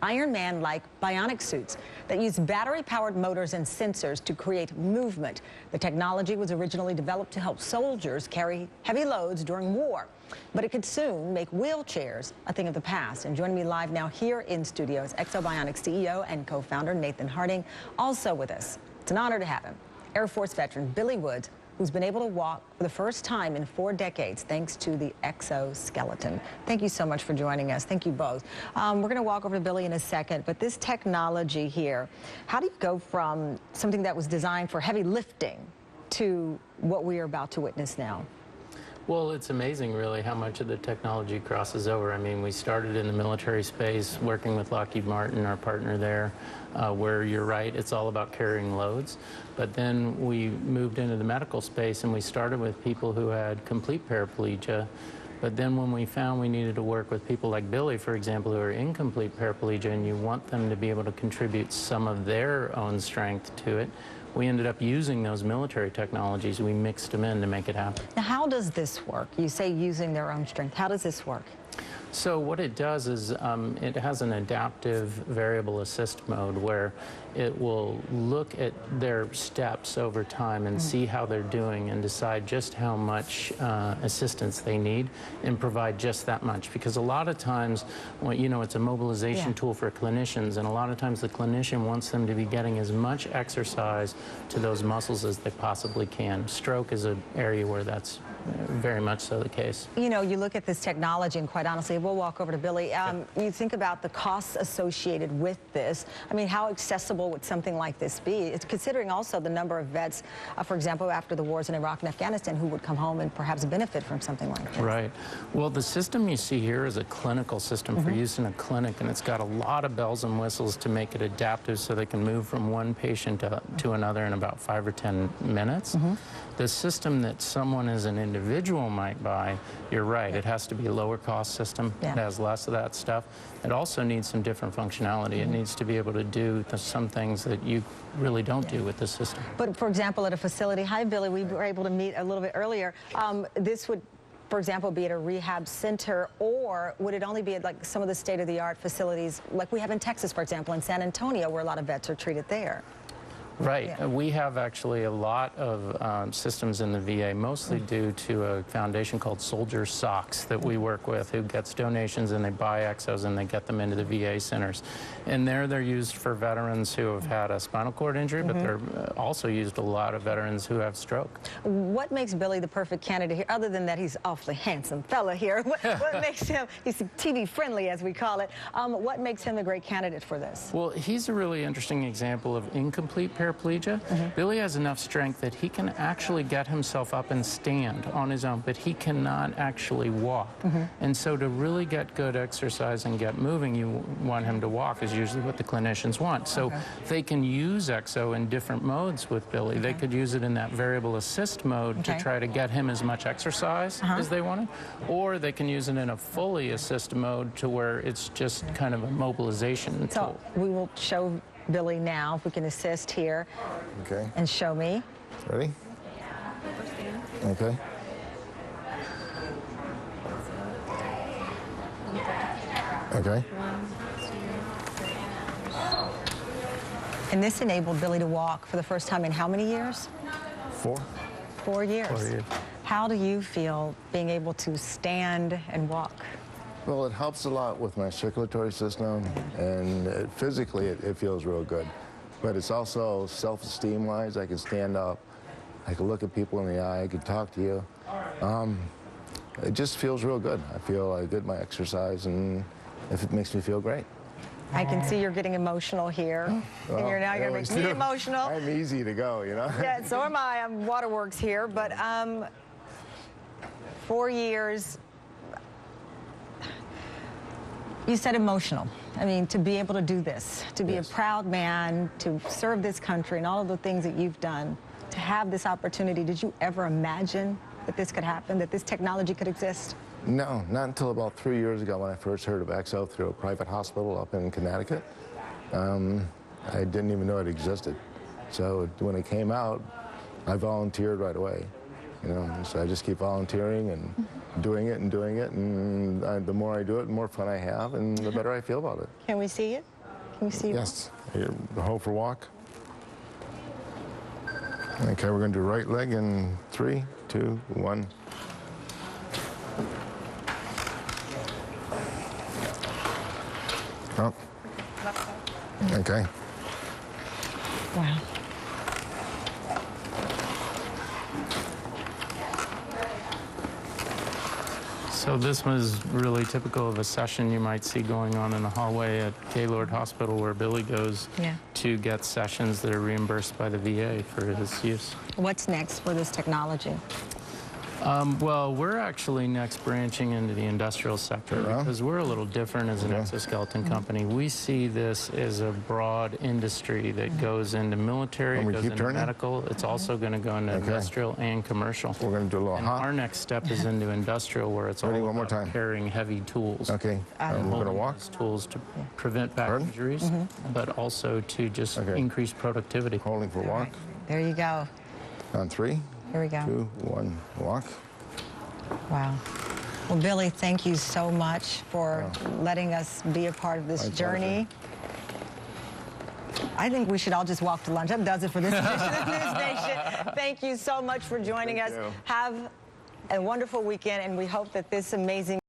Iron Man-like bionic suits that use battery-powered motors and sensors to create movement. The technology was originally developed to help soldiers carry heavy loads during war, but it could soon make wheelchairs a thing of the past. And joining me live now here in studio is Exobionics CEO and co-founder Nathan Harding, also with us. It's an honor to have him. Air Force veteran Billy Woods, who's been able to walk for the first time in 4 decades thanks to the exoskeleton. Thank you so much for joining us. Thank you both. We're going to walk over to Billy in a second, but this technology here, how do you go from something that was designed for heavy lifting to what we are about to witness now? Well, it's amazing, really, how much of the technology crosses over. I mean, we started in the military space, working with Lockheed Martin, our partner there, where you're right, it's all about carrying loads. But then we moved into the medical space, and we started with people who had complete paraplegia. But then when we found we needed to work with people like Billy, for example, who are incomplete paraplegia, and you want them to be able to contribute some of their own strength to it, we ended up using those military technologies. We mixed them in to make it happen. Now, how does this work? You say using their own strength. How does this work? So what it does is it has an adaptive variable assist mode where it will look at their steps over time and see how they're doing and decide just how much assistance they need and provide just that much. Because a lot of times, well, you know, it's a mobilization tool for clinicians, and a lot of times the clinician wants them to be getting as much exercise to those muscles as they possibly can. Stroke is an area where that's very much so the case. You know, you look at this technology, and quite honestly, we'll walk over to Billy. You think about the costs associated with this. I mean, how accessible would something like this be? It's considering also the number of vets, for example, after the wars in Iraq and Afghanistan, who would come home and perhaps benefit from something like this. Right. Well, the system you see here is a clinical system for use in a clinic, and it's got a lot of bells and whistles to make it adaptive so they can move from one patient to another in about 5 or 10 minutes. The system that someone as an individual might buy, you're right, it has to be a lower cost system. It has less of that stuff. It also needs some different functionality. It needs to be able to do some things that you really don't do with this system. But for example, at a facility, hi Billy, we were able to meet a little bit earlier. This would, for example, be at a rehab center, or would it only be at like some of the state-of-the-art facilities like we have in Texas, for example, in San Antonio, where a lot of vets are treated there? Right. We have actually a lot of systems in the VA, mostly due to a foundation called Soldier Socks that we work with, who gets donations and they buy exos and they get them into the VA centers. And there they're used for veterans who have had a spinal cord injury, but they're also used a lot of veterans who have stroke. What makes Billy the perfect candidate here, other than that he's awfully handsome fella here? What makes him, he's TV friendly as we call it, what makes him a great candidate for this? Well, he's a really interesting example of incomplete paraplegia. Billy has enough strength that he can actually get himself up and stand on his own, but he cannot actually walk. And so to really get good exercise and get moving, you want him to walk, is usually what the clinicians want. So they can use EXO in different modes with Billy. They could use it in that variable assist mode to try to get him as much exercise as they wanted, or they can use it in a fully assist mode to where it's just kind of a mobilization tool. We will show Billy now, if we can assist here. Okay. And show me. Ready? Okay. Okay. And this enabled Billy to walk for the first time in how many years? 4. 4 years. 4 years. How do you feel being able to stand and walk? Well, it helps a lot with my circulatory system, and physically it feels real good. But it's also self-esteem-wise. I can stand up, I can look at people in the eye, I can talk to you. It just feels real good. I feel I get my exercise, and it makes me feel great. I can see you're getting emotional here, well, and you're now going to make me emotional. I'm easy to go, you know? Yeah, so am I. I'm waterworks here, but 4 years. You said emotional. I mean, to be able to do this, to be a proud man, to serve this country and all of the things that you've done, to have this opportunity, did you ever imagine that this could happen, that this technology could exist? No, not until about 3 years ago when I first heard of EXO through a private hospital up in Connecticut. I didn't even know it existed. So when it came out, I volunteered right away. You know, so I just keep volunteering, and doing it, and the more I do it, the more fun I have, and the better I feel about it. Can we see it? Can we see it? Yes. Here, hold for walk. Okay, we're going to do right leg in 3, 2, 1. Up. Okay. Wow. So this was really typical of a session you might see going on in the hallway at Gaylord Hospital where Billy goes to get sessions that are reimbursed by the VA for his use. What's next for this technology? Well, we're actually next branching into the industrial sector because we're a little different as an exoskeleton company. We see this as a broad industry that goes into military, it goes into medical. It's also going to go into industrial and commercial. We're going to do a little hop. Our next step is into industrial where it's all about carrying heavy tools. Okay. And we're going to walk. those tools to prevent back injuries, but also to just increase productivity. Holding for walk. There you go. On 3. Here we go. 2, 1, walk. Wow. Well, Billy, thank you so much for letting us be a part of this journey. I think we should all just walk to lunch. That does it for this edition of News Nation. Thank you so much for joining us. Have a wonderful weekend, and we hope that this amazing